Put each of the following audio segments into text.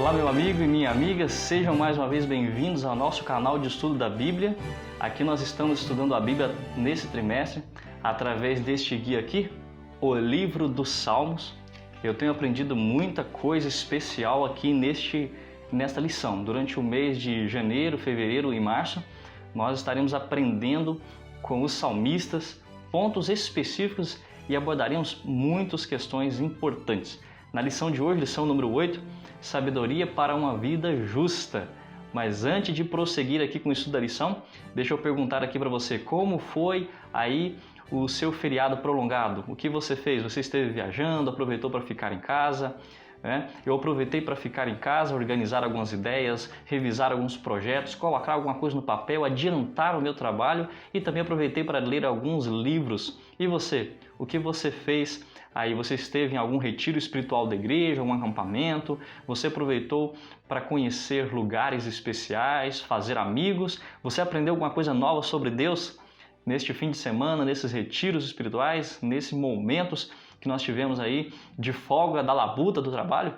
Olá, meu amigo e minha amiga, sejam mais uma vez bem-vindos ao nosso canal de estudo da Bíblia. Aqui nós estamos estudando a Bíblia nesse trimestre, através deste guia aqui, o Livro dos Salmos. Eu tenho aprendido muita coisa especial aqui nesta lição. Durante o mês de janeiro, fevereiro e março, nós estaremos aprendendo com os salmistas pontos específicos e abordaremos muitas questões importantes. Na lição de hoje, lição número 8, sabedoria para uma vida justa. Mas antes de prosseguir aqui com o estudo da lição, deixa eu perguntar aqui para você, como foi aí o seu feriado prolongado? O que você fez? Você esteve viajando, aproveitou para ficar em casa? Eu aproveitei para ficar em casa, organizar algumas ideias, revisar alguns projetos, colocar alguma coisa no papel, adiantar o meu trabalho e também aproveitei para ler alguns livros. E você? O que você fez aí? Você esteve em algum retiro espiritual da igreja, algum acampamento? Você aproveitou para conhecer lugares especiais, fazer amigos? Você aprendeu alguma coisa nova sobre Deus neste fim de semana, nesses retiros espirituais, nesses momentos que nós tivemos aí de folga da labuta do trabalho?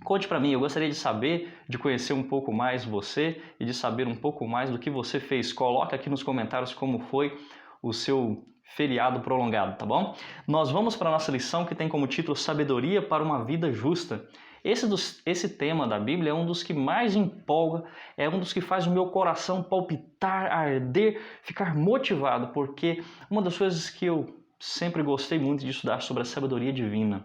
Conte para mim, eu gostaria de saber, de conhecer um pouco mais você e de saber um pouco mais do que você fez. Coloque aqui nos comentários como foi o seu feriado prolongado, tá bom? Nós vamos para a nossa lição que tem como título Sabedoria para uma Vida Justa. Esse tema da Bíblia é um dos que mais empolga, é um dos que faz o meu coração palpitar, arder, ficar motivado, porque uma das coisas que eu sempre gostei muito de estudar sobre a sabedoria divina.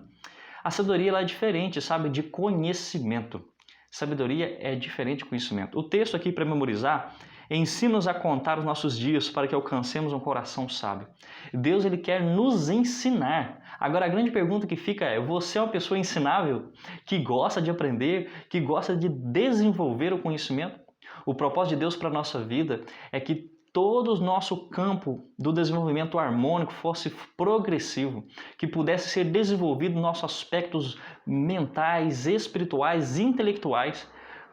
A sabedoria ela é diferente, sabe, de conhecimento. Sabedoria é diferente de conhecimento. O texto aqui para memorizar, ensina-nos a contar os nossos dias para que alcancemos um coração sábio. Deus ele quer nos ensinar. Agora a grande pergunta que fica é, você é uma pessoa ensinável? Que gosta de aprender? Que gosta de desenvolver o conhecimento? O propósito de Deus para a nossa vida é que todo o nosso campo do desenvolvimento harmônico fosse progressivo, que pudesse ser desenvolvido nossos aspectos mentais, espirituais, intelectuais,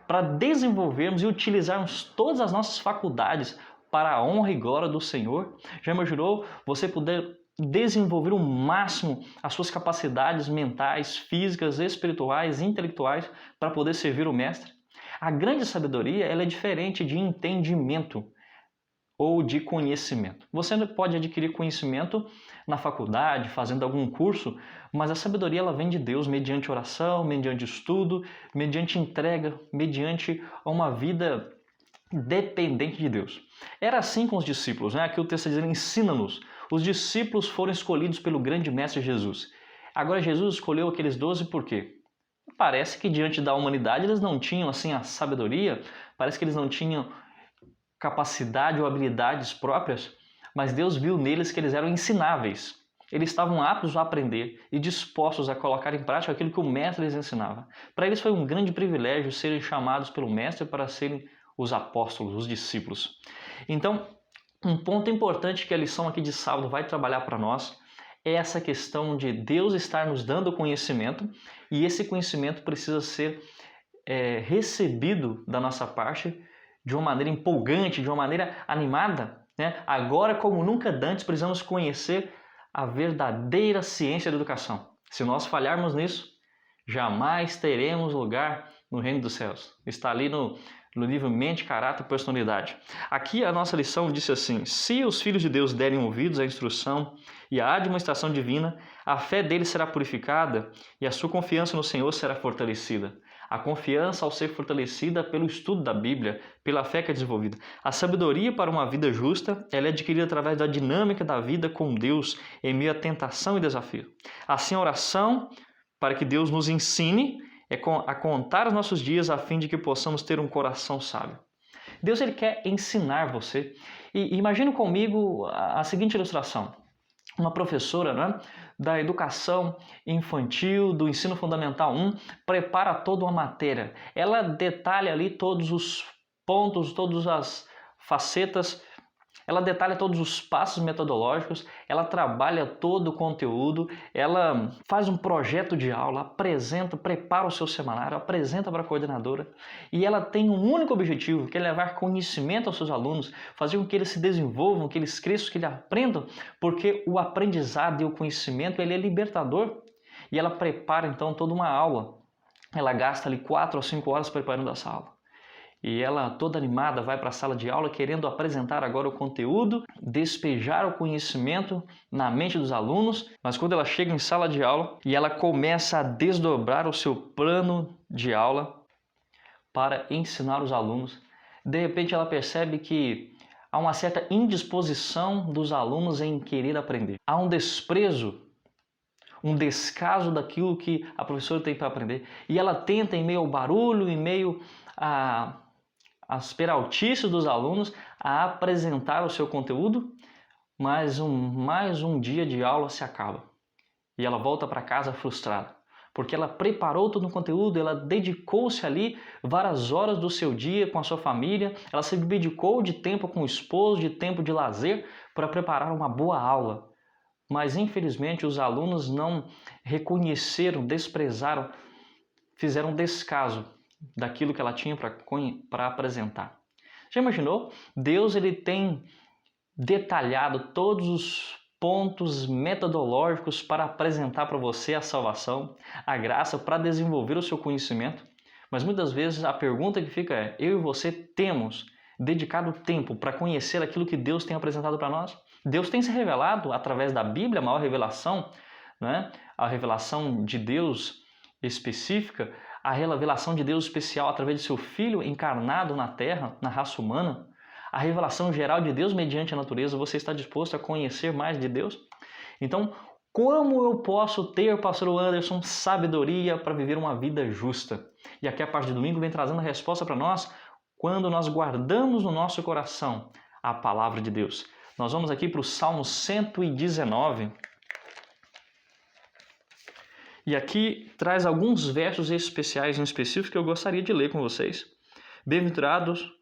para desenvolvermos e utilizarmos todas as nossas faculdades para a honra e glória do Senhor. Já imaginou você poder desenvolver o máximo as suas capacidades mentais, físicas, espirituais, intelectuais para poder servir o Mestre? A grande sabedoria ela é diferente de entendimento ou de conhecimento. Você pode adquirir conhecimento na faculdade, fazendo algum curso, mas a sabedoria ela vem de Deus mediante oração, mediante estudo, mediante entrega, mediante uma vida dependente de Deus. Era assim com os discípulos, né? Aqui o texto está dizendo, ensina-nos. Os discípulos foram escolhidos pelo grande mestre Jesus. Agora Jesus escolheu aqueles 12 por quê? Parece que diante da humanidade eles não tinham assim a sabedoria, parece que eles não tinham capacidade ou habilidades próprias, mas Deus viu neles que eles eram ensináveis. Eles estavam aptos a aprender e dispostos a colocar em prática aquilo que o Mestre lhes ensinava. Para eles foi um grande privilégio serem chamados pelo Mestre para serem os apóstolos, os discípulos. Então, um ponto importante que a lição aqui de sábado vai trabalhar para nós é essa questão de Deus estar nos dando conhecimento e esse conhecimento precisa ser recebido da nossa parte de uma maneira empolgante, de uma maneira animada, né? Agora, como nunca antes, precisamos conhecer a verdadeira ciência da educação. Se nós falharmos nisso, jamais teremos lugar no reino dos céus. Está ali no livro Mente, Caráter e Personalidade. Aqui a nossa lição disse assim, se os filhos de Deus derem ouvidos à instrução e à admoestação divina, a fé deles será purificada e a sua confiança no Senhor será fortalecida. A confiança ao ser fortalecida pelo estudo da Bíblia, pela fé que é desenvolvida. A sabedoria para uma vida justa, ela é adquirida através da dinâmica da vida com Deus em meio à tentação e desafio. Assim, a oração para que Deus nos ensine a contar os nossos dias a fim de que possamos ter um coração sábio. Deus ele quer ensinar você. E imagine comigo a seguinte ilustração. Uma professora, né, da educação infantil, do ensino fundamental 1, prepara toda uma matéria. Ela detalha ali todos os pontos, todas as facetas, ela detalha todos os passos metodológicos, ela trabalha todo o conteúdo, ela faz um projeto de aula, apresenta, prepara o seu semanário, apresenta para a coordenadora e ela tem um único objetivo, que é levar conhecimento aos seus alunos, fazer com que eles se desenvolvam, que eles cresçam, que eles aprendam, porque o aprendizado e o conhecimento ele é libertador e ela prepara então toda uma aula ela gasta ali 4 ou 5 horas preparando a sala. E ela, toda animada, vai para a sala de aula querendo apresentar agora o conteúdo, despejar o conhecimento na mente dos alunos. Mas quando ela chega em sala de aula e ela começa a desdobrar o seu plano de aula para ensinar os alunos, de repente ela percebe que há uma certa indisposição dos alunos em querer aprender. Há um desprezo, um descaso daquilo que a professora tem para aprender. E ela tenta, em meio ao barulho, em meio às peraltices dos alunos, a apresentar o seu conteúdo, mas mais um dia de aula se acaba. E ela volta para casa frustrada, porque ela preparou todo o conteúdo, ela dedicou-se ali várias horas do seu dia com a sua família, ela se dedicou de tempo com o esposo, de tempo de lazer, para preparar uma boa aula. Mas, infelizmente, os alunos não reconheceram, desprezaram, fizeram descaso daquilo que ela tinha para apresentar. Já imaginou? Deus ele tem detalhado todos os pontos metodológicos para apresentar para você a salvação, a graça, para desenvolver o seu conhecimento. Mas muitas vezes a pergunta que fica é: eu e você temos dedicado tempo para conhecer aquilo que Deus tem apresentado para nós? Deus tem se revelado através da Bíblia, a maior revelação, né? A revelação de Deus específica, a revelação de Deus especial através de seu Filho encarnado na Terra, na raça humana, a revelação geral de Deus mediante a natureza. Você está disposto a conhecer mais de Deus? Então, como eu posso ter, pastor Anderson, sabedoria para viver uma vida justa? E aqui a parte de domingo vem trazendo a resposta para nós quando nós guardamos no nosso coração a palavra de Deus. Nós vamos aqui para o Salmo 119. E aqui traz alguns versos especiais em específico que eu gostaria de ler com vocês. Bem-aventurados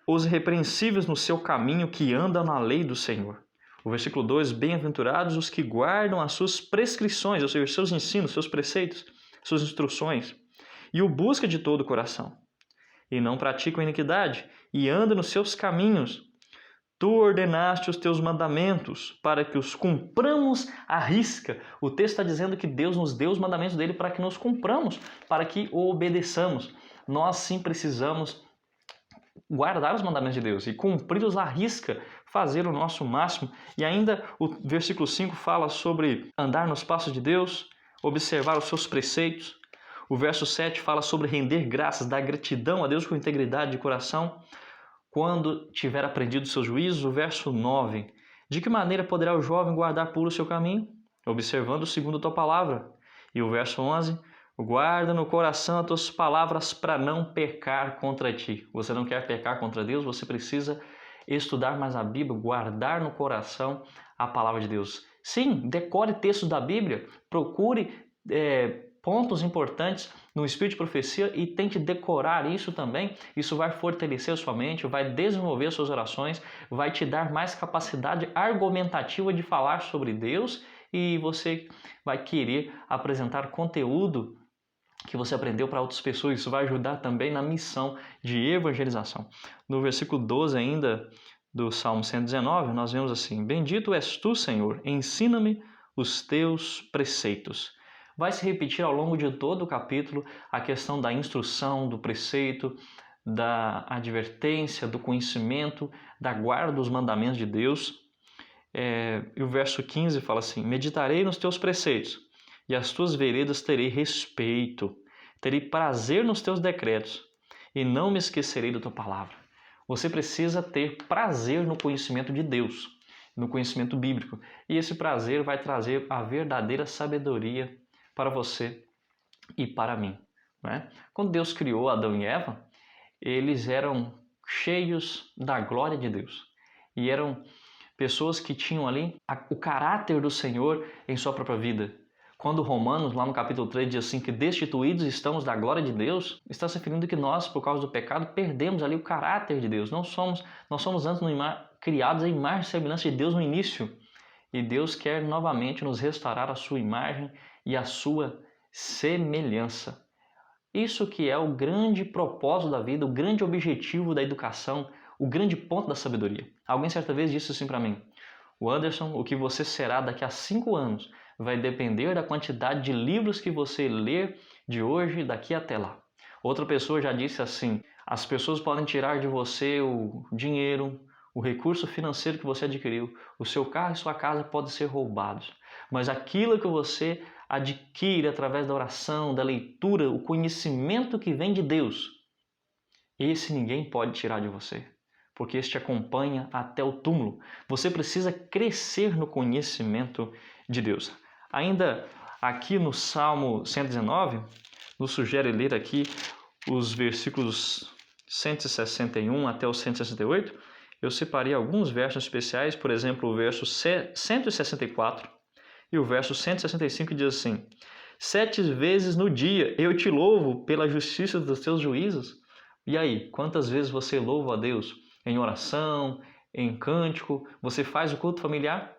os irrepreensíveis no seu caminho, que andam na lei do Senhor. O versículo 2, bem-aventurados os que guardam as suas prescrições, ou seja, os seus ensinos, seus preceitos, suas instruções, e o busca de todo o coração, e não praticam iniquidade, e andam nos seus caminhos. Tu ordenaste os teus mandamentos para que os cumpramos à risca. O texto está dizendo que Deus nos deu os mandamentos dele para que nos cumpramos, para que o obedeçamos. Nós sim precisamos guardar os mandamentos de Deus e cumpri-los à risca, fazer o nosso máximo. E ainda o versículo 5 fala sobre andar nos passos de Deus, observar os seus preceitos. O verso 7 fala sobre render graças, dar gratidão a Deus com integridade de coração quando tiver aprendido os seus juízos. O verso 9, de que maneira poderá o jovem guardar puro o seu caminho? Observando segundo a tua palavra. E o verso 11, guarda no coração as tuas palavras para não pecar contra ti. Você não quer pecar contra Deus? Você precisa estudar mais a Bíblia, guardar no coração a palavra de Deus. Sim, decore textos da Bíblia, procure pontos importantes no espírito de profecia e tente decorar isso também. Isso vai fortalecer a sua mente, vai desenvolver as suas orações, vai te dar mais capacidade argumentativa de falar sobre Deus e você vai querer apresentar conteúdo que você aprendeu para outras pessoas. Isso vai ajudar também na missão de evangelização. No versículo 12 ainda do Salmo 119, nós vemos assim: bendito és tu, Senhor, ensina-me os teus preceitos. Vai se repetir ao longo de todo o capítulo a questão da instrução, do preceito, da advertência, do conhecimento, da guarda dos mandamentos de Deus. E o verso 15 fala assim: meditarei nos teus preceitos, e as tuas veredas terei respeito, terei prazer nos teus decretos, e não me esquecerei da tua palavra. Você precisa ter prazer no conhecimento de Deus, no conhecimento bíblico, e esse prazer vai trazer a verdadeira sabedoria para você e para mim, né? Quando Deus criou Adão e Eva, eles eram cheios da glória de Deus, e eram pessoas que tinham ali o caráter do Senhor em sua própria vida. Quando Romanos, lá no capítulo 3, diz assim que destituídos estamos da glória de Deus, está se referindo que nós, por causa do pecado, perdemos ali o caráter de Deus. Nós somos antes criados à imagem e semelhança de Deus no início. E Deus quer novamente nos restaurar a sua imagem e a sua semelhança. Isso que é o grande propósito da vida, o grande objetivo da educação, o grande ponto da sabedoria. Alguém certa vez disse assim para mim: o Anderson, o que você será daqui a 5 anos vai depender da quantidade de livros que você ler de hoje daqui até lá. Outra pessoa já disse assim: as pessoas podem tirar de você o dinheiro, o recurso financeiro que você adquiriu, o seu carro e sua casa podem ser roubados, mas aquilo que você adquire através da oração, da leitura, o conhecimento que vem de Deus, esse ninguém pode tirar de você, porque esse te acompanha até o túmulo. Você precisa crescer no conhecimento de Deus. Ainda aqui no Salmo 119, nos sugere ler aqui os versículos 161 até o 168. Eu separei alguns versos especiais, por exemplo, o verso 164 e o verso 165 diz assim: 7 vezes no dia eu te louvo pela justiça dos teus juízos. E aí, quantas vezes você louva a Deus? Em oração, em cântico? Você faz o culto familiar?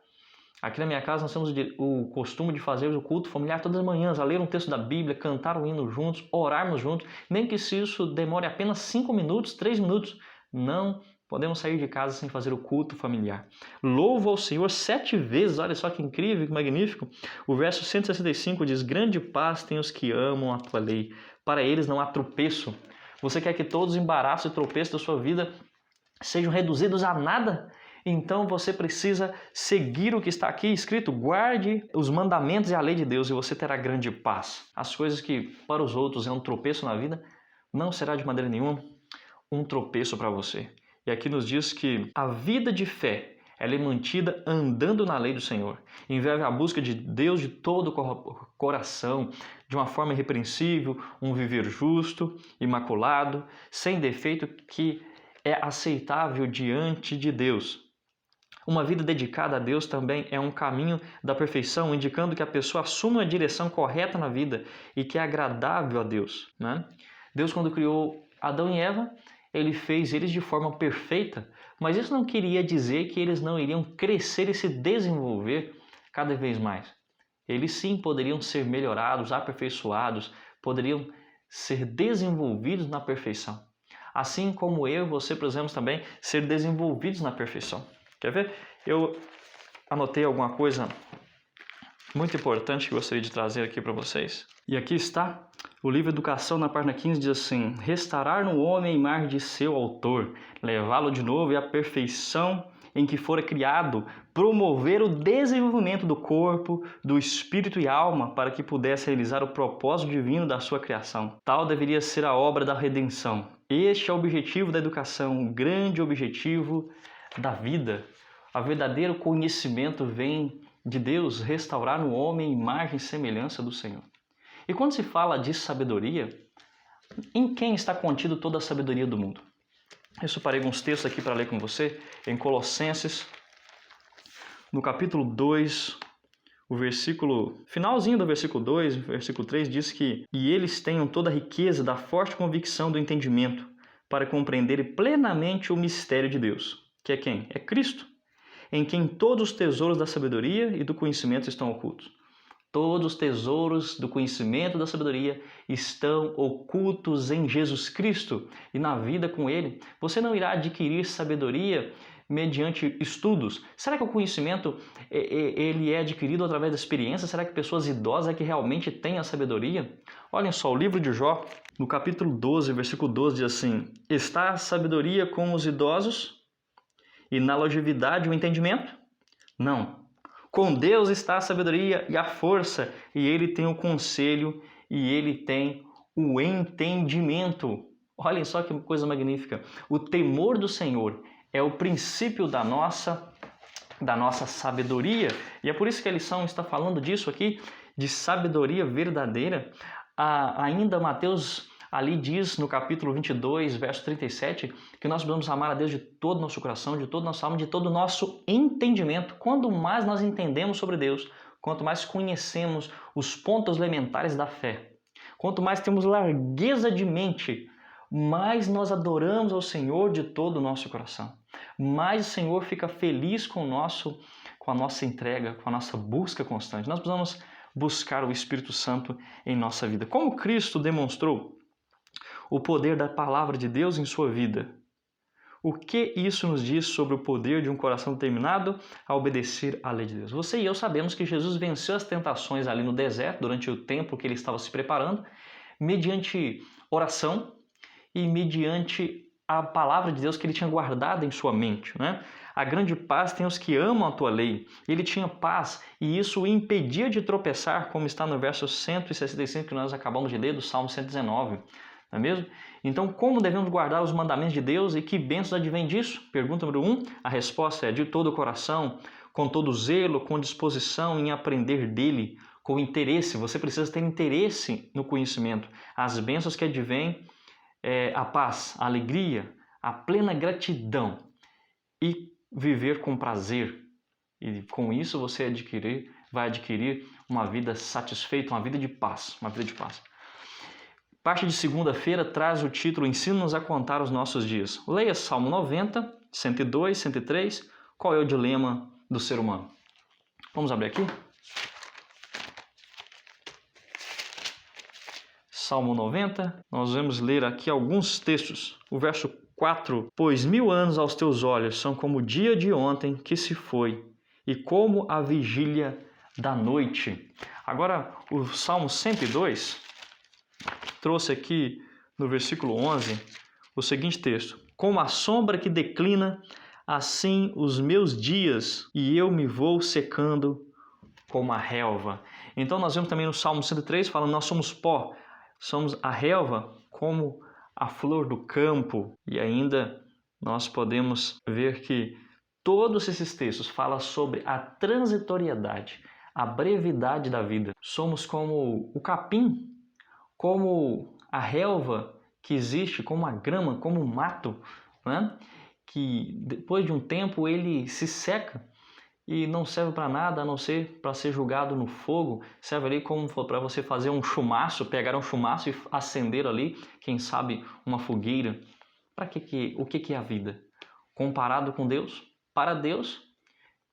Aqui na minha casa nós temos o costume de fazer o culto familiar todas as manhãs, a ler um texto da Bíblia, cantar um hino juntos, orarmos juntos, nem que se isso demore apenas 5 minutos, 3 minutos. Não podemos sair de casa sem fazer o culto familiar. Louvo ao Senhor 7 vezes, olha só que incrível, que magnífico. O verso 165 diz: grande paz tem os que amam a tua lei, para eles não há tropeço. Você quer que todos os embaraços e tropeços da sua vida sejam reduzidos a nada? Então você precisa seguir o que está aqui escrito. Guarde os mandamentos e a lei de Deus e você terá grande paz. As coisas que para os outros é um tropeço na vida, não será de maneira nenhuma um tropeço para você. E aqui nos diz que a vida de fé, ela é mantida andando na lei do Senhor. Envolve a busca de Deus de todo o coração, de uma forma irrepreensível, um viver justo, imaculado, sem defeito, que é aceitável diante de Deus. Uma vida dedicada a Deus também é um caminho da perfeição, indicando que a pessoa assume a direção correta na vida e que é agradável a Deus, né? Deus, quando criou Adão e Eva, Ele fez eles de forma perfeita, mas isso não queria dizer que eles não iriam crescer e se desenvolver cada vez mais. Eles sim poderiam ser melhorados, aperfeiçoados, poderiam ser desenvolvidos na perfeição. Assim como eu e você precisamos também ser desenvolvidos na perfeição. Quer ver? Eu anotei alguma coisa muito importante que gostaria de trazer aqui para vocês. E aqui está o livro Educação, na página 15, diz assim: restaurar no homem a imagem de seu autor, levá-lo de novo à perfeição em que fora criado, promover o desenvolvimento do corpo, do espírito e alma, para que pudesse realizar o propósito divino da sua criação. Tal deveria ser a obra da redenção. Este é o objetivo da educação, o grande objetivo da vida. O verdadeiro conhecimento vem de Deus, restaurar no homem a imagem e semelhança do Senhor. E quando se fala de sabedoria, em quem está contido toda a sabedoria do mundo? Eu separei alguns textos aqui para ler com você, em Colossenses, no capítulo 2, o finalzinho do versículo 2, versículo 3, diz que e eles tenham toda a riqueza da forte convicção do entendimento, para compreenderem plenamente o mistério de Deus, que é quem? É Cristo, em quem todos os tesouros da sabedoria e do conhecimento estão ocultos. Todos os tesouros do conhecimento e da sabedoria estão ocultos em Jesus Cristo e na vida com Ele. Você não irá adquirir sabedoria mediante estudos. Será que o conhecimento ele é adquirido através da experiência? Será que pessoas idosas é que realmente têm a sabedoria? Olhem só, o livro de Jó, no capítulo 12, versículo 12, diz assim: está a sabedoria com os idosos e na longevidade o entendimento? Não. Com Deus está a sabedoria e a força, e Ele tem o conselho e Ele tem o entendimento. Olhem só que coisa magnífica. O temor do Senhor é o princípio da nossa sabedoria. E é por isso que a lição está falando disso aqui, de sabedoria verdadeira. Ainda Mateus ali diz no capítulo 22, verso 37, que nós precisamos amar a Deus de todo o nosso coração, de toda a nossa alma, de todo o nosso entendimento. Quanto mais nós entendemos sobre Deus, quanto mais conhecemos os pontos elementares da fé, quanto mais temos largueza de mente, mais nós adoramos ao Senhor de todo o nosso coração. Mais o Senhor fica feliz com a nossa entrega, com a nossa busca constante. Nós precisamos buscar o Espírito Santo em nossa vida. Como Cristo demonstrou o poder da palavra de Deus em sua vida, o que isso nos diz sobre o poder de um coração determinado a obedecer à lei de Deus? Você e eu sabemos que Jesus venceu as tentações ali no deserto, durante o tempo que ele estava se preparando. mediante oração e mediante a palavra de Deus que ele tinha guardado em sua mente, né? A grande paz tem os que amam a tua lei. Ele tinha paz e isso o impedia de tropeçar, como está no verso 165 que nós acabamos de ler do Salmo 119, não é mesmo? Então, como devemos guardar os mandamentos de Deus e que bênçãos advém disso? Pergunta número 1, a resposta é de todo o coração, com todo zelo, com disposição em aprender dele, com interesse. Você precisa ter interesse no conhecimento. As bênçãos que advêm a paz, a alegria, a plena gratidão e viver com prazer. E com isso você vai adquirir uma vida satisfeita, uma vida de paz, uma vida de paz. Parte de segunda-feira traz o título Ensina-nos a contar os nossos dias. Leia Salmo 90, 102, 103. Qual é o dilema do ser humano? Vamos abrir aqui? Salmo 90, nós vamos ler aqui alguns textos. O verso 4, pois 1000 anos aos teus olhos são como o dia de ontem que se foi, e como a vigília da noite. Agora, o Salmo 102 trouxe aqui no versículo 11 o seguinte texto: como a sombra que declina, assim os meus dias, e eu me vou secando como a relva. Então nós vemos também no Salmo 103 falando, nós somos pó, somos a relva como a flor do campo. E ainda nós podemos ver que todos esses textos falam sobre a transitoriedade, a brevidade da vida. Somos como o capim, como a relva que existe, como a grama, como o mato, né? Que depois de um tempo ele se seca e não serve para nada a não ser para ser jogado no fogo. Serve ali como para você fazer um chumaço, pegar um chumaço e acender ali, quem sabe, uma fogueira. O que é a vida? Comparado com Deus? Para Deus,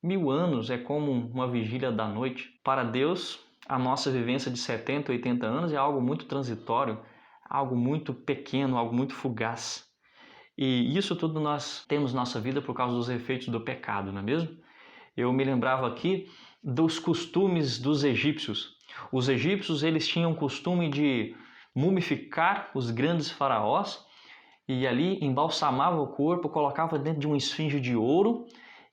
1000 anos é como uma vigília da noite. Para Deus, a nossa vivência de 70, 80 anos é algo muito transitório, algo muito pequeno, algo muito fugaz. E isso tudo nós temos na nossa vida por causa dos efeitos do pecado, não é mesmo? Eu me lembrava aqui dos costumes dos egípcios. Os egípcios, eles tinham o costume de mumificar os grandes faraós e ali embalsamava o corpo, colocava dentro de uma esfinge de ouro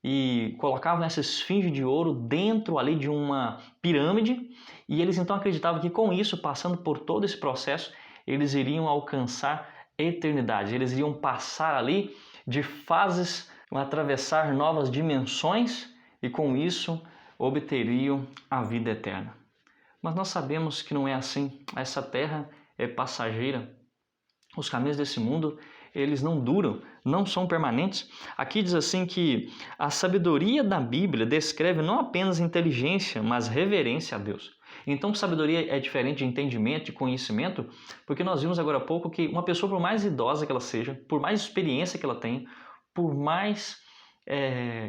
e colocava essa esfinge de ouro dentro ali de uma pirâmide, e eles então acreditavam que com isso, passando por todo esse processo, eles iriam alcançar a eternidade, eles iriam passar ali de fases, atravessar novas dimensões e com isso obteriam a vida eterna. Mas nós sabemos que não é assim. Essa terra é passageira. Os caminhos desse mundo, eles não duram, não são permanentes. Aqui diz assim que a sabedoria da Bíblia descreve não apenas inteligência, mas reverência a Deus. Então, sabedoria é diferente de entendimento, de conhecimento, porque nós vimos agora há pouco que uma pessoa, por mais idosa que ela seja, por mais experiência que ela tenha, por mais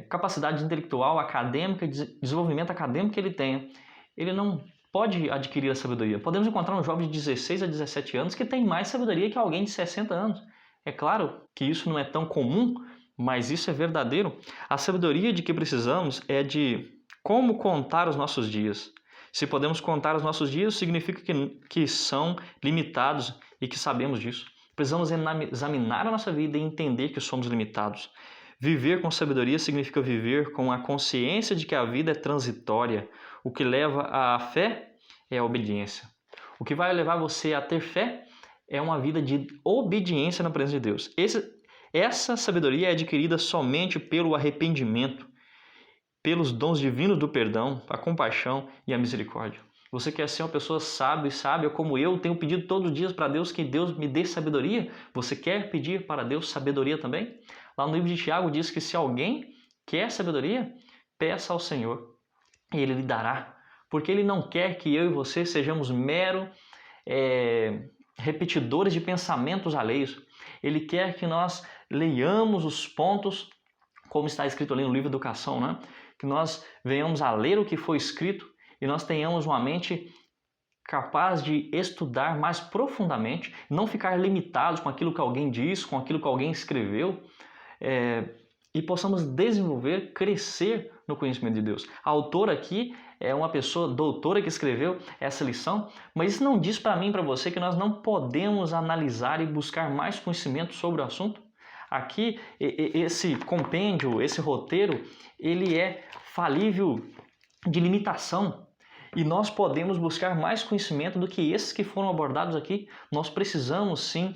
capacidade intelectual, acadêmica, desenvolvimento acadêmico que ele tenha, ele não pode adquirir a sabedoria. Podemos encontrar um jovem de 16 a 17 anos que tem mais sabedoria que alguém de 60 anos. É claro que isso não é tão comum, mas isso é verdadeiro. A sabedoria de que precisamos é de como contar os nossos dias. Se podemos contar os nossos dias, significa que são limitados e que sabemos disso. Precisamos examinar a nossa vida e entender que somos limitados. Viver com sabedoria significa viver com a consciência de que a vida é transitória. O que leva à fé é a obediência. O que vai levar você a ter fé é uma vida de obediência na presença de Deus. Essa sabedoria é adquirida somente pelo arrependimento, pelos dons divinos do perdão, a compaixão e a misericórdia. Você quer ser uma pessoa sábia como eu tenho pedido todos os dias para Deus que Deus me dê sabedoria? Você quer pedir para Deus sabedoria também? Lá no livro de Tiago diz que se alguém quer sabedoria, peça ao Senhor e Ele lhe dará. Porque Ele não quer que eu e você sejamos mero repetidores de pensamentos alheios. Ele quer que nós leiamos os pontos, como está escrito ali no livro Educação, né? Que nós venhamos a ler o que foi escrito e nós tenhamos uma mente capaz de estudar mais profundamente, não ficar limitados com aquilo que alguém diz, com aquilo que alguém escreveu, e possamos desenvolver, crescer no conhecimento de Deus. A autora aqui é uma pessoa doutora que escreveu essa lição, mas isso não diz para mim e para você que nós não podemos analisar e buscar mais conhecimento sobre o assunto? Aqui, esse compêndio, esse roteiro, ele é falível de limitação. E nós podemos buscar mais conhecimento do que esses que foram abordados aqui. Nós precisamos sim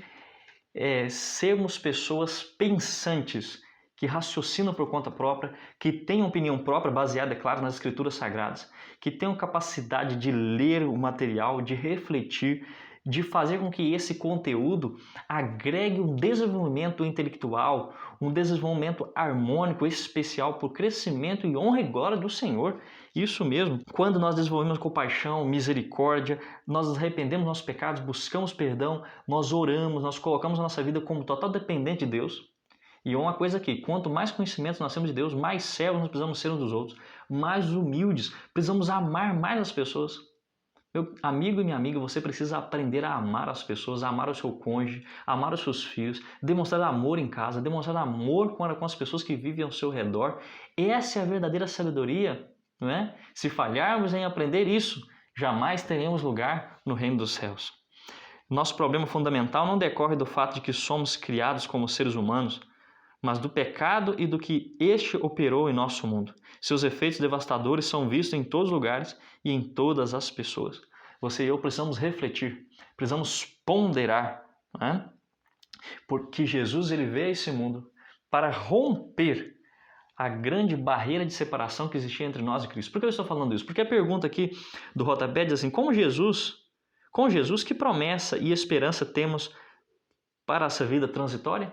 sermos pessoas pensantes, que raciocinam por conta própria, que têm opinião própria baseada, é claro, nas escrituras sagradas, que tenham capacidade de ler o material, de refletir, de fazer com que esse conteúdo agregue um desenvolvimento intelectual, um desenvolvimento harmônico, especial para o crescimento e honra e glória do Senhor. Isso mesmo, quando nós desenvolvemos compaixão, misericórdia, nós nos arrependemos dos nossos pecados, buscamos perdão, nós oramos, nós colocamos a nossa vida como total dependente de Deus. E uma coisa aqui, quanto mais conhecimentos nós temos de Deus, mais servos nós precisamos ser uns dos outros, mais humildes, precisamos amar mais as pessoas. Meu amigo e minha amiga, você precisa aprender a amar as pessoas, a amar o seu cônjuge, amar os seus filhos, demonstrar amor em casa, demonstrar amor com as pessoas que vivem ao seu redor. Essa é a verdadeira sabedoria, não é? Se falharmos em aprender isso, jamais teremos lugar no reino dos céus. Nosso problema fundamental não decorre do fato de que somos criados como seres humanos, mas do pecado e do que este operou em nosso mundo. Seus efeitos devastadores são vistos em todos os lugares e em todas as pessoas. Você e eu precisamos refletir, precisamos ponderar, né? Porque Jesus ele veio a esse mundo para romper a grande barreira de separação que existia entre nós e Cristo. Por que eu estou falando isso? Porque a pergunta aqui do rodapé diz assim, com Jesus, que promessa e esperança temos para essa vida transitória?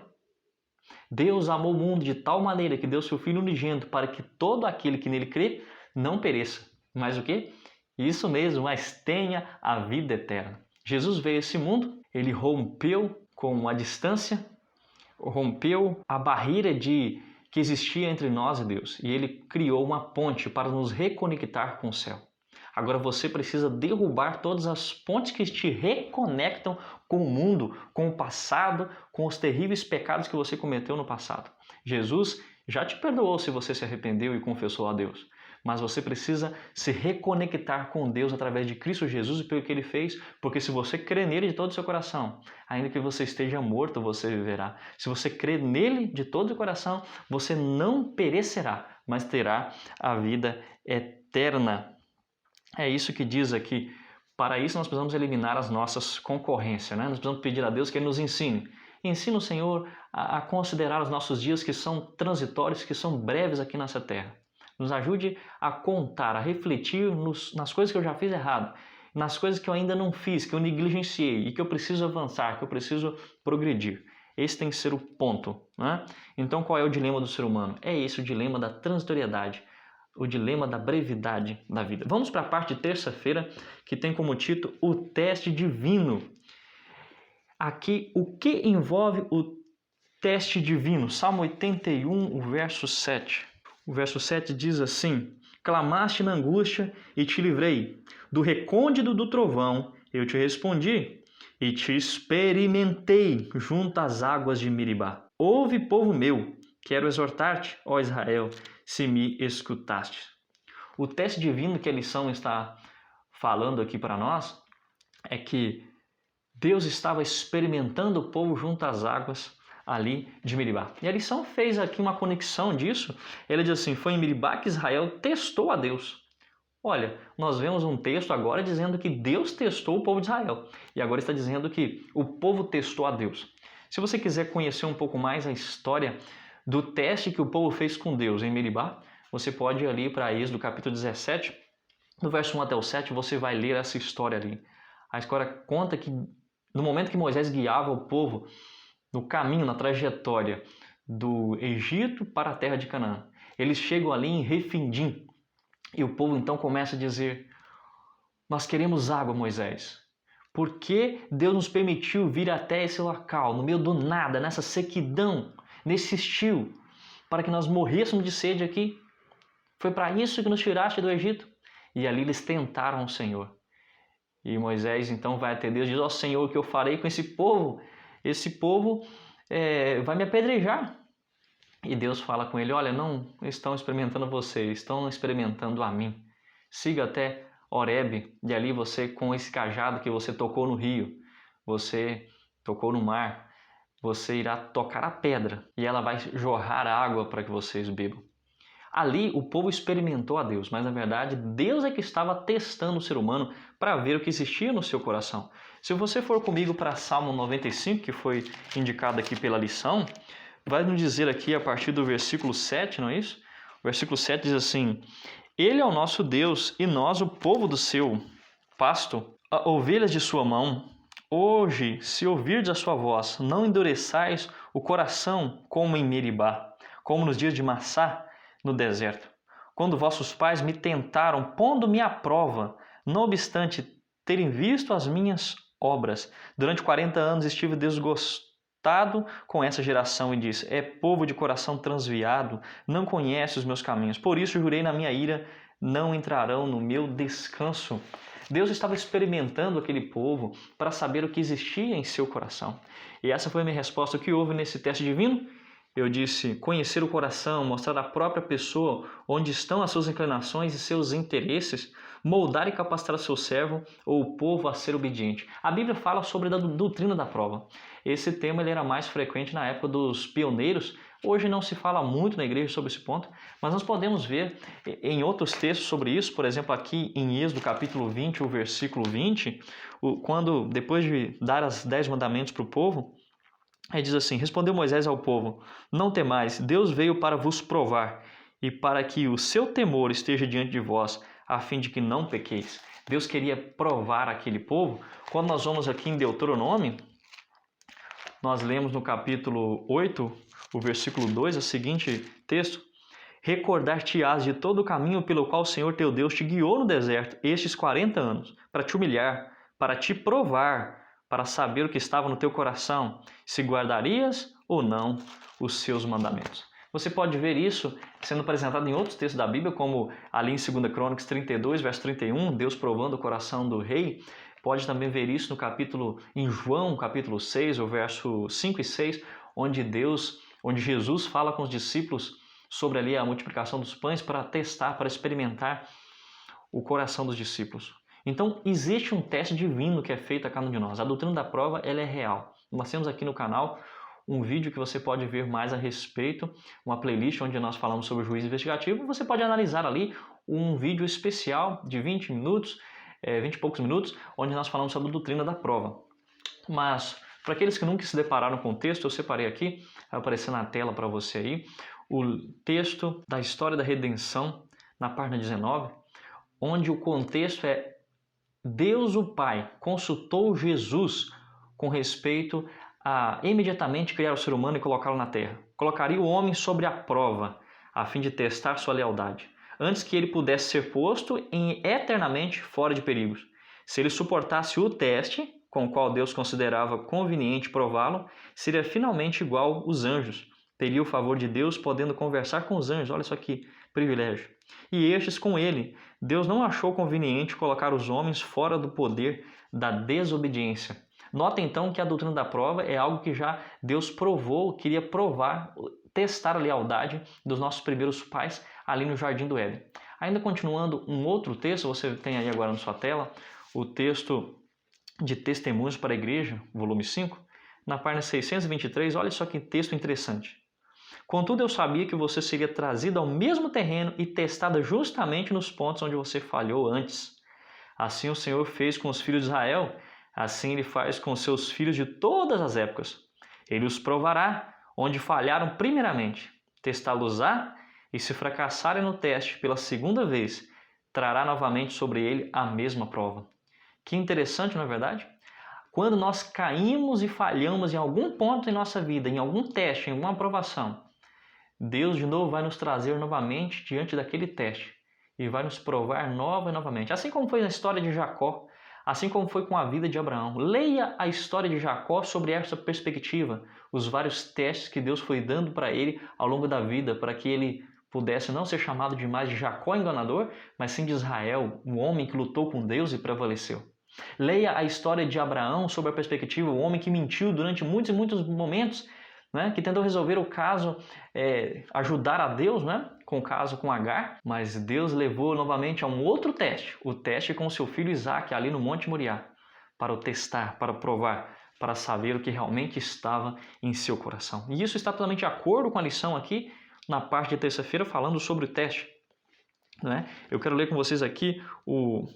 Deus amou o mundo de tal maneira que deu seu Filho unigênito para que todo aquele que nele crê não pereça. Mas o quê? Isso mesmo, mas tenha a vida eterna. Jesus veio a esse mundo, ele rompeu com a distância, rompeu a barreira que existia entre nós e Deus. E ele criou uma ponte para nos reconectar com o céu. Agora você precisa derrubar todas as pontes que te reconectam com o mundo, com o passado, com os terríveis pecados que você cometeu no passado. Jesus já te perdoou se você se arrependeu e confessou a Deus. Mas você precisa se reconectar com Deus através de Cristo Jesus e pelo que Ele fez, porque se você crer nele de todo o seu coração, ainda que você esteja morto, você viverá. Se você crer nele de todo o coração, você não perecerá, mas terá a vida eterna. É isso que diz aqui. Para isso nós precisamos eliminar as nossas concorrências, né? Nós precisamos pedir a Deus que Ele nos ensine. Ensina o Senhor a considerar os nossos dias que são transitórios, que são breves aqui nessa terra. Nos ajude a contar, a refletir nas coisas que eu já fiz errado, nas coisas que eu ainda não fiz, que eu negligenciei e que eu preciso avançar, que eu preciso progredir. Esse tem que ser o ponto, né? Então qual é o dilema do ser humano? É esse o dilema da transitoriedade, o dilema da brevidade da vida. Vamos para a parte de terça-feira, que tem como título o teste divino. Aqui, o que envolve o teste divino? Salmo 81, o verso 7. O verso 7 diz assim, clamaste na angústia e te livrei. Do recôndito do trovão eu te respondi e te experimentei junto às águas de Meribá. Ouve, povo meu, quero exortar-te, ó Israel, se me escutaste. O teste divino que a lição está falando aqui para nós é que Deus estava experimentando o povo junto às águas ali de Meribá. E a lição fez aqui uma conexão disso. Ele diz assim, foi em Meribá que Israel testou a Deus. Olha, nós vemos um texto agora dizendo que Deus testou o povo de Israel. E agora está dizendo que o povo testou a Deus. Se você quiser conhecer um pouco mais a história do teste que o povo fez com Deus em Meribá, você pode ir ali para Êxodo capítulo 17, do verso 1 até o 7, você vai ler essa história ali. A história conta que no momento que Moisés guiava o povo no caminho, na trajetória do Egito para a terra de Canaã, eles chegam ali em Refidim e o povo então começa a dizer, nós queremos água, Moisés. Por que Deus nos permitiu vir até esse local, no meio do nada, nessa sequidão, nesse estio, para que nós morrêssemos de sede aqui? Foi para isso que nos tiraste do Egito? E ali eles tentaram o Senhor. E Moisés então vai até Deus e diz, ó Senhor, o que eu farei com esse povo? Esse povo vai me apedrejar. E Deus fala com ele: olha, não estão experimentando você, estão experimentando a mim. Siga até Horebe, e ali você, com esse cajado que você tocou no rio, você tocou no mar, você irá tocar a pedra e ela vai jorrar água para que vocês bebam. Ali o povo experimentou a Deus, mas na verdade Deus é que estava testando o ser humano para ver o que existia no seu coração. Se você for comigo para Salmo 95, que foi indicado aqui pela lição, vai nos dizer aqui a partir do versículo 7, não é isso? O versículo 7 diz assim: Ele é o nosso Deus e nós o povo do seu pasto, ovelhas de sua mão. Hoje, se ouvirdes a sua voz, não endureçais o coração como em Meribá, como nos dias de Massá, no deserto, quando vossos pais me tentaram, pondo-me à prova, não obstante terem visto as minhas obras. Durante 40 anos estive desgostado com essa geração e disse: é povo de coração transviado, não conhece os meus caminhos. Por isso jurei na minha ira, não entrarão no meu descanso. Deus estava experimentando aquele povo para saber o que existia em seu coração. E essa foi a minha resposta: o que houve nesse teste divino? Eu disse: conhecer o coração, mostrar à própria pessoa onde estão as suas inclinações e seus interesses, moldar e capacitar seu servo ou o povo a ser obediente. A Bíblia fala sobre a doutrina da prova. Esse tema ele era mais frequente na época dos pioneiros. Hoje não se fala muito na igreja sobre esse ponto, mas nós podemos ver em outros textos sobre isso. Por exemplo, aqui em Êxodo capítulo 20, o versículo 20, quando depois de dar os 10 mandamentos para o povo, aí diz assim: respondeu Moisés ao povo: não temais, Deus veio para vos provar e para que o seu temor esteja diante de vós, a fim de que não pequeis. Deus queria provar aquele povo. Quando nós vamos aqui em Deuteronômio, nós lemos no capítulo 8, o versículo 2, o seguinte texto: recordar-te-ás de todo o caminho pelo qual o Senhor teu Deus te guiou no deserto estes 40 anos, para te humilhar, para te provar, para saber o que estava no teu coração, se guardarias ou não os seus mandamentos. Você pode ver isso sendo apresentado em outros textos da Bíblia, como ali em 2 Crônicas 32, verso 31, Deus provando o coração do rei. Pode também ver isso em João, capítulo 6, o verso 5 e 6, onde Jesus fala com os discípulos sobre ali a multiplicação dos pães para testar, para experimentar o coração dos discípulos. Então, existe um teste divino que é feito a cada um de nós. A doutrina da prova, ela é real. Nós temos aqui no canal um vídeo que você pode ver mais a respeito, uma playlist onde nós falamos sobre o juízo investigativo. Você pode analisar ali um vídeo especial de 20 minutos, 20 e poucos minutos, onde nós falamos sobre a doutrina da prova. Mas, para aqueles que nunca se depararam com o texto, eu separei aqui, vai aparecer na tela para você aí, o texto da história da redenção, na página 19, onde o contexto é: Deus o Pai consultou Jesus com respeito a imediatamente criar o ser humano e colocá-lo na terra. Colocaria o homem sobre a prova, a fim de testar sua lealdade, antes que ele pudesse ser posto eternamente fora de perigos. Se ele suportasse o teste, com o qual Deus considerava conveniente prová-lo, seria finalmente igual os anjos. Teria o favor de Deus, podendo conversar com os anjos. Olha isso aqui, privilégio. E estes com ele. Deus não achou conveniente colocar os homens fora do poder da desobediência. Nota então que a doutrina da prova é algo que já Deus provou, queria provar, testar a lealdade dos nossos primeiros pais ali no Jardim do Éden. Ainda continuando um outro texto, você tem aí agora na sua tela, o texto de Testemunhos para a Igreja, volume 5, na página 623, olha só que texto interessante. Contudo, eu sabia que você seria trazido ao mesmo terreno e testada justamente nos pontos onde você falhou antes. Assim o Senhor fez com os filhos de Israel, assim Ele faz com os seus filhos de todas as épocas. Ele os provará onde falharam primeiramente, testá-los-á, e se fracassarem no teste pela segunda vez, trará novamente sobre ele a mesma prova. Que interessante, não é verdade? Quando nós caímos e falhamos em algum ponto em nossa vida, em algum teste, em alguma aprovação, Deus de novo vai nos trazer novamente diante daquele teste e vai nos provar nova e novamente. Assim como foi na história de Jacó, assim como foi com a vida de Abraão. Leia a história de Jacó sobre essa perspectiva, os vários testes que Deus foi dando para ele ao longo da vida, para que ele pudesse não ser chamado de mais de Jacó enganador, mas sim de Israel, um homem que lutou com Deus e prevaleceu. Leia a história de Abraão sobre a perspectiva, o homem que mentiu durante muitos e muitos momentos, né, que tentou resolver o caso, ajudar a Deus, né, com o caso com Agar, mas Deus levou novamente a um outro teste, o teste com seu filho Isaque ali no Monte Moriá, para o testar, para provar, para saber o que realmente estava em seu coração. E isso está totalmente de acordo com a lição aqui na parte de terça-feira falando sobre o teste. Né? Eu quero ler com vocês aqui o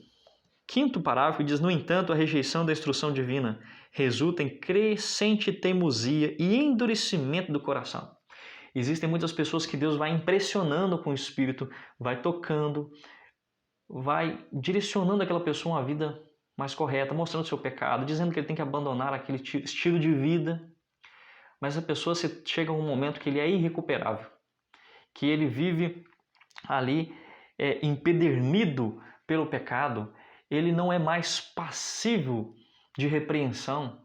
5º parágrafo, que diz: no entanto, a rejeição da instrução divina resulta em crescente teimosia e endurecimento do coração. Existem muitas pessoas que Deus vai impressionando com o Espírito, vai tocando, vai direcionando aquela pessoa a uma vida mais correta, mostrando o seu pecado, dizendo que ele tem que abandonar aquele estilo de vida. Mas a pessoa chega a um momento que ele é irrecuperável, que ele vive ali empedernido pelo pecado, ele não é mais passível de repreensão,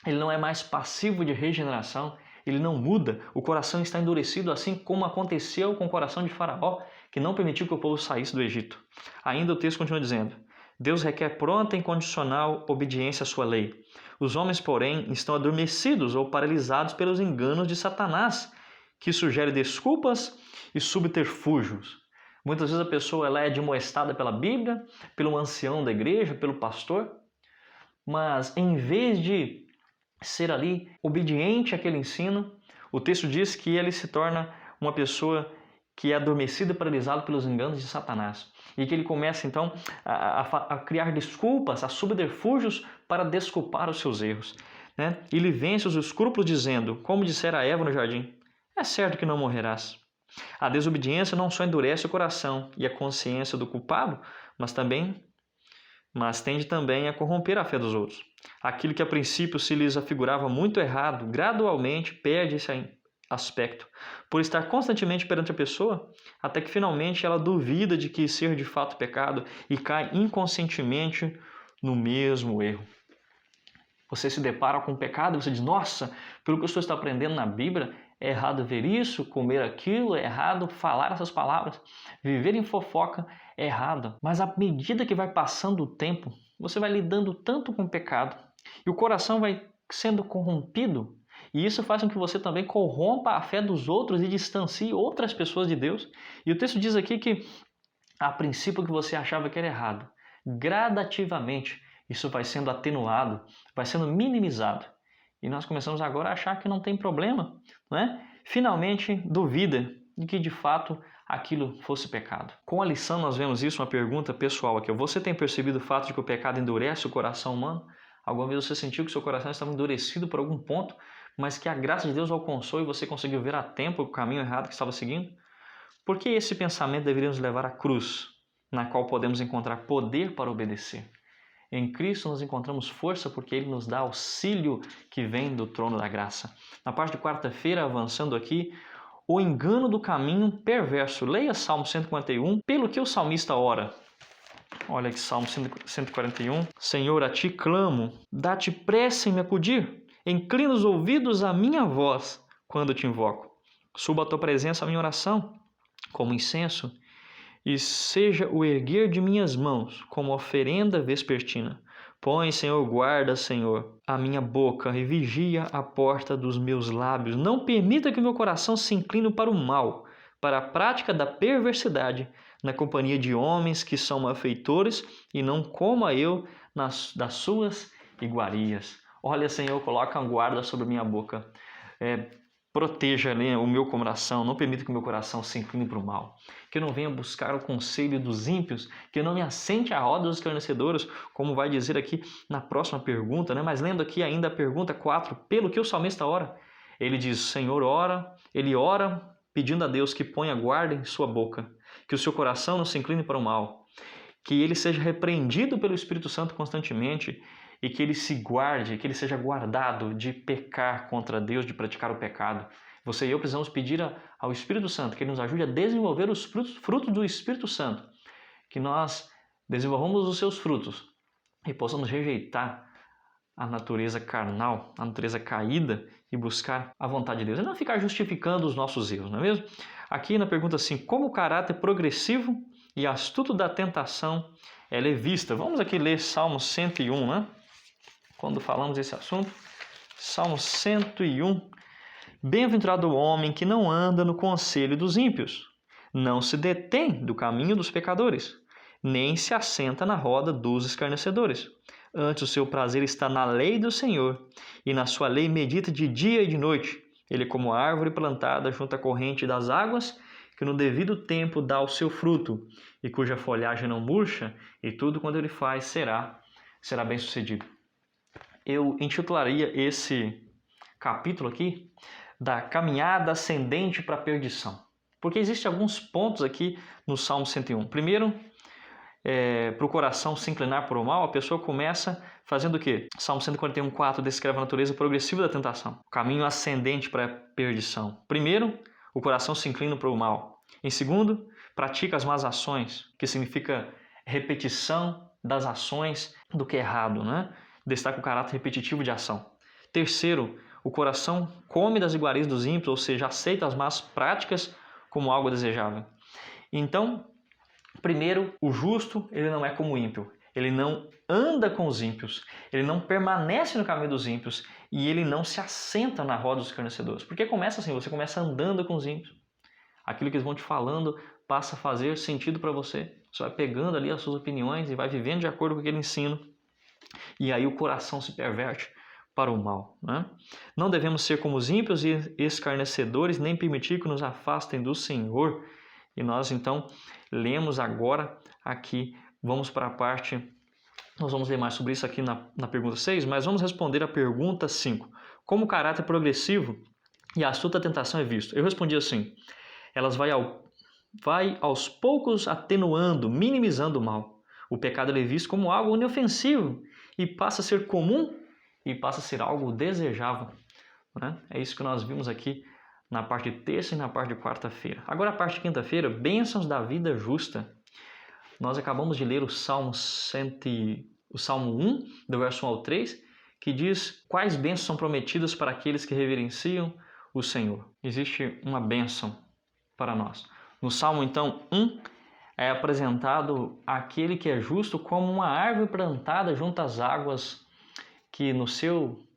ele não é mais passivo de regeneração, ele não muda, o coração está endurecido, assim como aconteceu com o coração de Faraó, que não permitiu que o povo saísse do Egito. Ainda o texto continua dizendo: Deus requer pronta e incondicional obediência à sua lei. Os homens, porém, estão adormecidos ou paralisados pelos enganos de Satanás, que sugere desculpas e subterfúgios. Muitas vezes a pessoa ela é admoestada pela Bíblia, pelo ancião da igreja, pelo pastor, mas em vez de ser ali obediente àquele ensino, o texto diz que ele se torna uma pessoa que é adormecida e paralisada pelos enganos de Satanás. E que ele começa então a criar desculpas, a subterfúgios para desculpar os seus erros. Né? Ele vence os escrúpulos dizendo, como dissera a Eva no jardim: é certo que não morrerás. A desobediência não só endurece o coração e a consciência do culpado, mas tende também a corromper a fé dos outros. Aquilo que a princípio se lhes afigurava muito errado, gradualmente perde esse aspecto, por estar constantemente perante a pessoa, até que finalmente ela duvida de que ser de fato pecado e cai inconscientemente no mesmo erro. Você se depara com um pecado e você diz: nossa, pelo que o senhor está aprendendo na Bíblia, é errado ver isso, comer aquilo, é errado falar essas palavras, viver em fofoca é errado. Mas à medida que vai passando o tempo, você vai lidando tanto com o pecado e o coração vai sendo corrompido, e isso faz com que você também corrompa a fé dos outros e distancie outras pessoas de Deus. E o texto diz aqui que a princípio que você achava que era errado, gradativamente isso vai sendo atenuado, vai sendo minimizado. E nós começamos agora a achar que não tem problema, né? Finalmente duvida de que de fato aquilo fosse pecado. Com a lição nós vemos isso, uma pergunta pessoal aqui. Você tem percebido o fato de que o pecado endurece o coração humano? Alguma vez você sentiu que seu coração estava endurecido por algum ponto, mas que a graça de Deus o alcançou e você conseguiu ver a tempo o caminho errado que estava seguindo? Por que esse pensamento deveria nos levar à cruz, na qual podemos encontrar poder para obedecer? Em Cristo nós encontramos força porque Ele nos dá auxílio que vem do trono da graça. Na parte de quarta-feira, avançando aqui, o engano do caminho perverso. Leia Salmo 141, pelo que o salmista ora. Olha aqui, Salmo 141. Senhor, a Ti clamo, dá-te pressa em me acudir. Inclina os ouvidos à minha voz quando te invoco. Suba à Tua presença a minha oração, como incenso, e seja o erguer de minhas mãos como oferenda vespertina. Põe, Senhor, guarda, Senhor, a minha boca e vigia a porta dos meus lábios. Não permita que o meu coração se incline para o mal, para a prática da perversidade, na companhia de homens que são malfeitores, e não coma eu das suas iguarias. Olha, Senhor, coloca a guarda sobre a minha boca. Proteja o meu coração, não permita que o meu coração se incline para o mal. Que eu não venha buscar o conselho dos ímpios, que eu não me assente à roda dos escarnecedores, como vai dizer aqui na próxima pergunta, né? Mas lendo aqui ainda a pergunta 4, pelo que o salmista ora, ele diz, Senhor, ele ora pedindo a Deus que ponha guarda em sua boca, que o seu coração não se incline para o mal, que ele seja repreendido pelo Espírito Santo constantemente, e que ele se guarde, que ele seja guardado de pecar contra Deus, de praticar o pecado. Você e eu precisamos pedir ao Espírito Santo que ele nos ajude a desenvolver os frutos do Espírito Santo, que nós desenvolvamos os seus frutos e possamos rejeitar a natureza carnal, a natureza caída e buscar a vontade de Deus. E não ficar justificando os nossos erros, não é mesmo? Aqui na pergunta assim, como o caráter progressivo e astuto da tentação ela é vista? Vamos aqui ler Salmo 101, né? Quando falamos desse assunto, Salmo 101, Bem-aventurado o homem que não anda no conselho dos ímpios, não se detém do caminho dos pecadores, nem se assenta na roda dos escarnecedores. Antes o seu prazer está na lei do Senhor, e na sua lei medita de dia e de noite. Ele é como árvore plantada junto à corrente das águas, que no devido tempo dá o seu fruto, e cuja folhagem não murcha, e tudo quanto ele faz será bem sucedido. Eu intitularia esse capítulo aqui da caminhada ascendente para a perdição. Porque existem alguns pontos aqui no Salmo 101. Primeiro, para o coração se inclinar para o mal, a pessoa começa fazendo o quê? Salmo 141:4 descreve a natureza progressiva da tentação. O caminho ascendente para a perdição. Primeiro, o coração se inclina para o mal. Em segundo, pratica as más ações, que significa repetição das ações do que é errado, né? Destaca o caráter repetitivo de ação. Terceiro, o coração come das iguarias dos ímpios, ou seja, aceita as más práticas como algo desejável. Então, primeiro, o justo, ele não é como o ímpio. Ele não anda com os ímpios, ele não permanece no caminho dos ímpios e ele não se assenta na roda dos escarnecedores. Porque começa assim, você começa andando com os ímpios. Aquilo que eles vão te falando passa a fazer sentido para você. Você vai pegando ali as suas opiniões e vai vivendo de acordo com aquele ensino. E aí o coração se perverte para o mal, né? Não devemos ser como os ímpios e escarnecedores, nem permitir que nos afastem do Senhor. E nós então lemos agora aqui, vamos para a parte, nós vamos ler mais sobre isso aqui na pergunta 6, mas vamos responder a pergunta 5. Como o caráter progressivo e a astuta tentação é visto? Eu respondi assim, elas vai aos poucos atenuando, minimizando o mal. O pecado é visto como algo inofensivo e passa a ser comum e passa a ser algo desejável, né? É isso que nós vimos aqui na parte de terça e na parte de quarta-feira. Agora a parte de quinta-feira, bênçãos da vida justa. Nós acabamos de ler o Salmo 1, do verso 1 ao 3, que diz quais bênçãos são prometidas para aqueles que reverenciam o Senhor. Existe uma bênção para nós. No Salmo, então, 1, é apresentado aquele que é justo como uma árvore plantada junto às águas, que no seu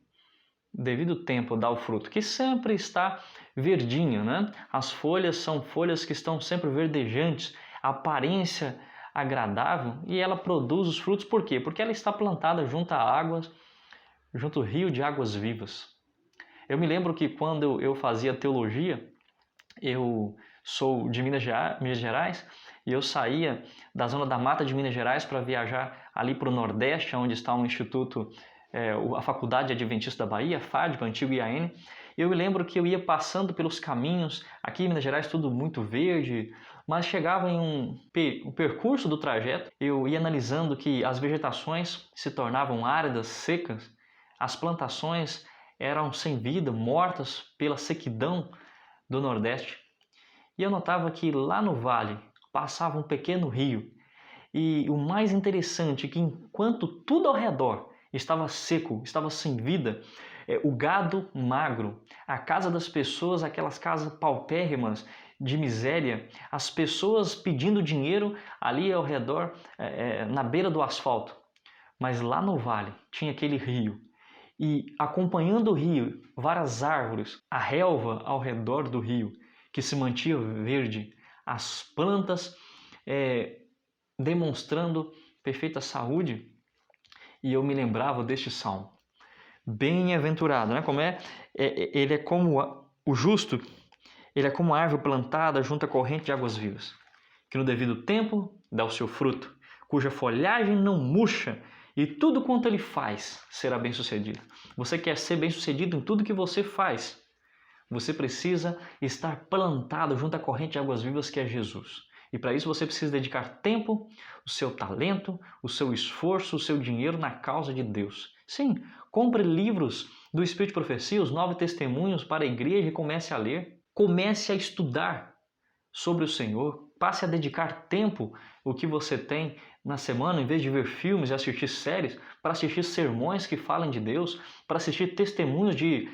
devido tempo dá o fruto, que sempre está verdinho, né? As folhas são folhas que estão sempre verdejantes, a aparência agradável, e ela produz os frutos. Por quê? Porque ela está plantada junto a águas, junto ao rio de águas vivas. Eu me lembro que quando eu fazia teologia, eu sou de Minas Gerais, e eu saía da zona da mata de Minas Gerais para viajar ali para o Nordeste, onde está um instituto, a Faculdade Adventista da Bahia, FADBA, antigo IAN. Eu me lembro que eu ia passando pelos caminhos, aqui em Minas Gerais tudo muito verde, mas chegava em um percurso do trajeto, eu ia analisando que as vegetações se tornavam áridas, secas, as plantações eram sem vida, mortas pela sequidão do Nordeste. E eu notava que lá no vale passava um pequeno rio. E o mais interessante é que enquanto tudo ao redor estava seco, estava sem vida, o gado magro, a casa das pessoas, aquelas casas paupérrimas de miséria, as pessoas pedindo dinheiro ali ao redor, na beira do asfalto. Mas lá no vale tinha aquele rio. E acompanhando o rio, várias árvores, a relva ao redor do rio, que se mantinha verde, as plantas demonstrando perfeita saúde. E eu me lembrava deste salmo. Bem-aventurado, né? Ele é como o justo, ele é como a árvore plantada junto à corrente de águas vivas, que no devido tempo dá o seu fruto, cuja folhagem não murcha, e tudo quanto ele faz será bem sucedido. Você quer ser bem sucedido em tudo que você faz? Você precisa estar plantado junto à corrente de águas vivas, que é Jesus. E para isso você precisa dedicar tempo, o seu talento, o seu esforço, o seu dinheiro na causa de Deus. Sim, compre livros do Espírito de Profecia, os 9 testemunhos para a igreja, e comece a ler. Comece a estudar sobre o Senhor. Passe a dedicar tempo, o que você tem na semana, em vez de ver filmes e assistir séries, para assistir sermões que falem de Deus, para assistir testemunhos de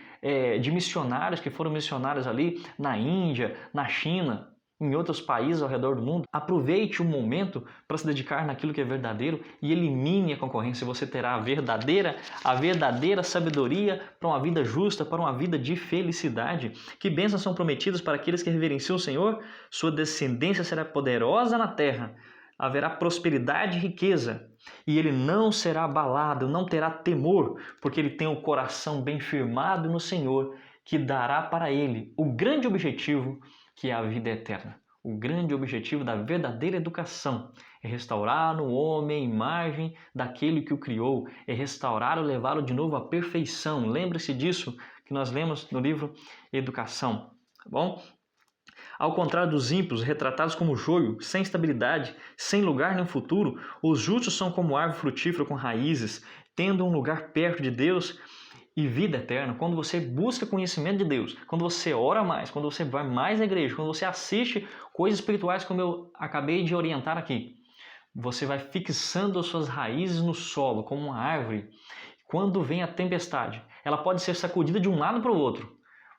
missionários que foram missionários ali na Índia, na China. em outros países ao redor do mundo. Aproveite o momento para se dedicar naquilo que é verdadeiro e elimine a concorrência. Você terá a verdadeira sabedoria para uma vida justa, para uma vida de felicidade. Que bênçãos são prometidas para aqueles que reverenciam o Senhor? Sua descendência será poderosa na terra. Haverá prosperidade e riqueza. E ele não será abalado, não terá temor, porque ele tem o coração bem firmado no Senhor, que dará para ele o grande objetivo, que é a vida eterna. O grande objetivo da verdadeira educação é restaurar no homem a imagem daquele que o criou, é restaurar ou levá-lo de novo à perfeição. Lembre-se disso que nós lemos no livro Educação, tá bom? Ao contrário dos ímpios, retratados como joio, sem estabilidade, sem lugar nem futuro, os justos são como árvore frutífera com raízes, tendo um lugar perto de Deus e vida eterna. Quando você busca conhecimento de Deus, quando você ora mais, quando você vai mais à igreja, quando você assiste coisas espirituais como eu acabei de orientar aqui, você vai fixando as suas raízes no solo, como uma árvore. Quando vem a tempestade, ela pode ser sacudida de um lado para o outro,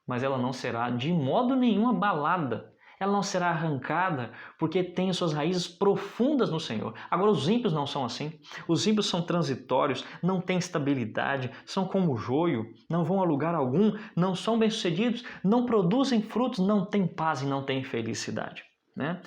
mas ela não será de modo nenhum abalada. Ela não será arrancada porque tem suas raízes profundas no Senhor. Agora, os ímpios não são assim. Os ímpios são transitórios, não têm estabilidade, são como o joio, não vão a lugar algum, não são bem-sucedidos, não produzem frutos, não têm paz e não têm felicidade, né?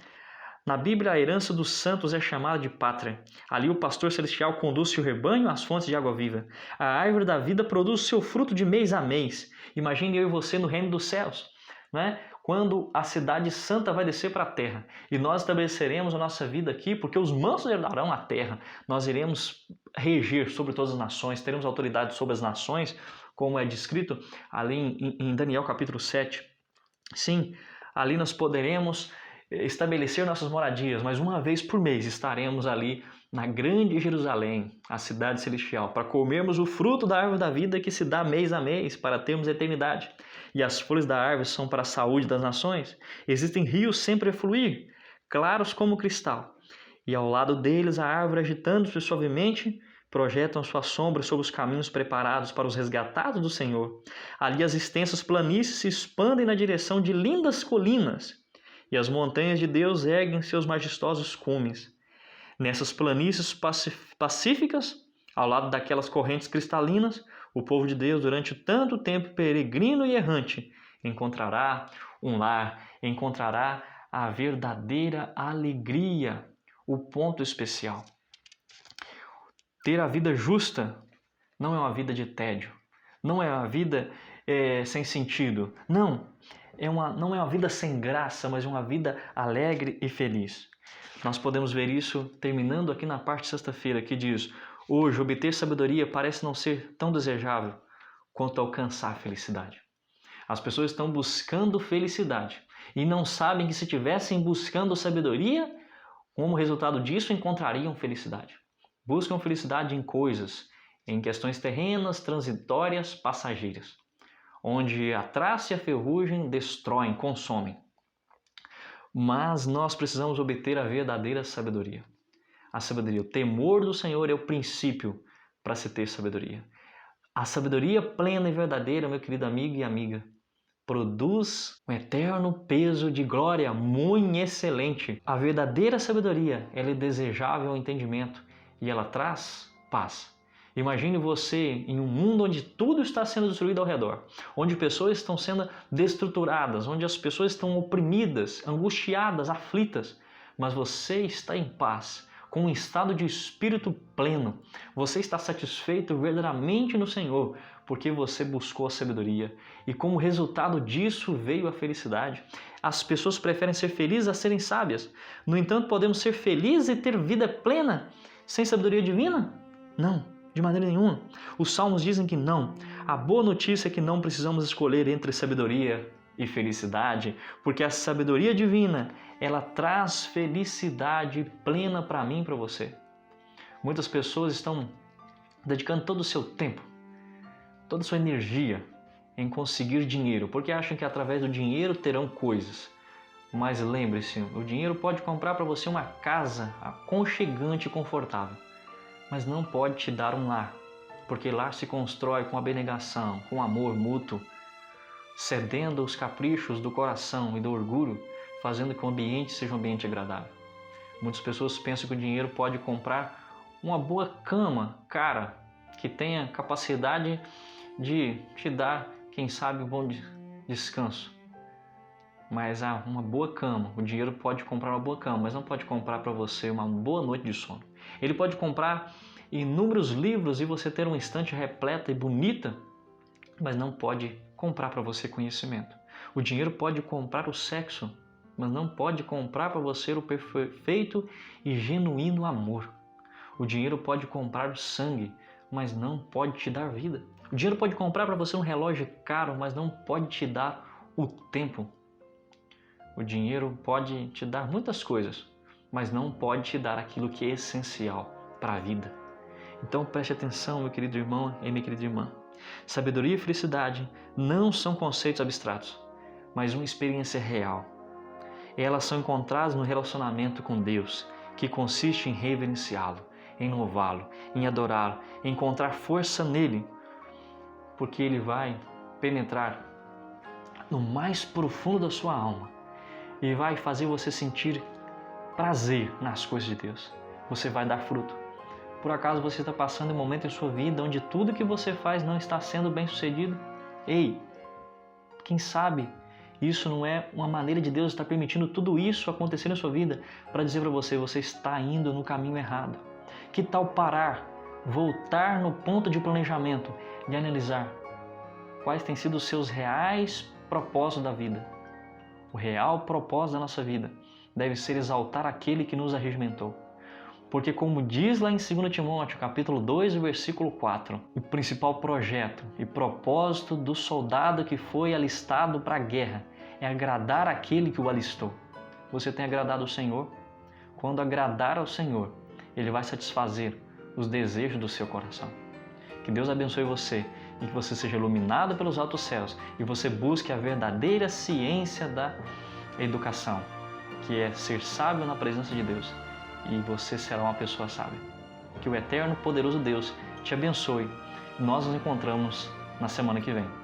Na Bíblia, a herança dos santos é chamada de pátria. Ali o pastor celestial conduz seu rebanho às fontes de água viva. A árvore da vida produz seu fruto de mês a mês. Imagine eu e você no reino dos céus, né? Quando a cidade santa vai descer para a terra e nós estabeleceremos a nossa vida aqui, porque os mansos herdarão a terra. Nós iremos reger sobre todas as nações, teremos autoridade sobre as nações, como é descrito ali em Daniel capítulo 7. Sim, ali nós poderemos estabelecer nossas moradias, mas uma vez por mês estaremos ali na grande Jerusalém, a cidade celestial, para comermos o fruto da árvore da vida que se dá mês a mês, para termos eternidade. E as folhas da árvore são para a saúde das nações. Existem rios sempre a fluir, claros como cristal. E ao lado deles a árvore, agitando-se suavemente, projetam sua sombra sobre os caminhos preparados para os resgatados do Senhor. Ali as extensas planícies se expandem na direção de lindas colinas, e as montanhas de Deus erguem seus majestosos cumes. Nessas planícies pacíficas, ao lado daquelas correntes cristalinas, o povo de Deus, durante tanto tempo peregrino e errante, encontrará um lar, encontrará a verdadeira alegria, o ponto especial. Ter a vida justa não é uma vida de tédio, não é uma vida sem sentido, não é uma vida sem graça, mas uma vida alegre e feliz. Nós podemos ver isso terminando aqui na parte de sexta-feira, que diz: hoje, obter sabedoria parece não ser tão desejável quanto alcançar a felicidade. As pessoas estão buscando felicidade e não sabem que se estivessem buscando sabedoria, como resultado disso, encontrariam felicidade. Buscam felicidade em coisas, em questões terrenas, transitórias, passageiras, onde a traça e a ferrugem destroem, consomem. Mas nós precisamos obter a verdadeira sabedoria. A sabedoria, o temor do Senhor é o princípio para se ter sabedoria. A sabedoria plena e verdadeira, meu querido amigo e amiga, produz um eterno peso de glória muito excelente. A verdadeira sabedoria, ela é desejável ao entendimento e ela traz paz. Imagine você em um mundo onde tudo está sendo destruído ao redor, onde pessoas estão sendo destruturadas, onde as pessoas estão oprimidas, angustiadas, aflitas, mas você está em paz, com um estado de espírito pleno. Você está satisfeito verdadeiramente no Senhor, porque você buscou a sabedoria e como resultado disso veio a felicidade. As pessoas preferem ser felizes a serem sábias. No entanto, podemos ser felizes e ter vida plena sem sabedoria divina? Não. De maneira nenhuma. Os salmos dizem que não. A boa notícia é que não precisamos escolher entre sabedoria e felicidade, porque a sabedoria divina, ela traz felicidade plena para mim e para você. Muitas pessoas estão dedicando todo o seu tempo, toda a sua energia em conseguir dinheiro, porque acham que através do dinheiro terão coisas. Mas lembre-se, o dinheiro pode comprar para você uma casa aconchegante e confortável, mas não pode te dar um lar, porque lar se constrói com abnegação, com amor mútuo, cedendo aos caprichos do coração e do orgulho, fazendo que o ambiente seja um ambiente agradável. Muitas pessoas pensam que o dinheiro pode comprar uma boa cama, cara, que tenha capacidade de te dar, quem sabe, um bom descanso. Mas uma boa cama, o dinheiro pode comprar uma boa cama, mas não pode comprar para você uma boa noite de sono. Ele pode comprar inúmeros livros e você ter uma estante repleta e bonita, mas não pode comprar para você conhecimento. O dinheiro pode comprar o sexo, mas não pode comprar para você o perfeito e genuíno amor. O dinheiro pode comprar o sangue, mas não pode te dar vida. O dinheiro pode comprar para você um relógio caro, mas não pode te dar o tempo. O dinheiro pode te dar muitas coisas, mas não pode te dar aquilo que é essencial para a vida. Então preste atenção, meu querido irmão e minha querida irmã. Sabedoria e felicidade não são conceitos abstratos, mas uma experiência real. Elas são encontradas no relacionamento com Deus, que consiste em reverenciá-lo, em louvá-lo, em adorá-lo, em encontrar força nele, porque ele vai penetrar no mais profundo da sua alma e vai fazer você sentir prazer nas coisas de Deus. Você vai dar fruto. Por acaso você está passando um momento em sua vida onde tudo que você faz não está sendo bem sucedido? Ei, quem sabe isso não é uma maneira de Deus estar permitindo tudo isso acontecer na sua vida para dizer para você, você está indo no caminho errado. Que tal parar, voltar no ponto de planejamento e analisar quais têm sido os seus reais propósitos da vida? O real propósito da nossa vida deve ser exaltar aquele que nos arregimentou. Porque como diz lá em 2 Timóteo, capítulo 2, versículo 4, o principal projeto e propósito do soldado que foi alistado para a guerra é agradar aquele que o alistou. Você tem agradado o Senhor? Quando agradar ao Senhor, Ele vai satisfazer os desejos do seu coração. Que Deus abençoe você e que você seja iluminado pelos altos céus e você busque a verdadeira ciência da educação, que é ser sábio na presença de Deus. E você será uma pessoa sábia. Que o eterno, poderoso Deus te abençoe. Nós nos encontramos na semana que vem.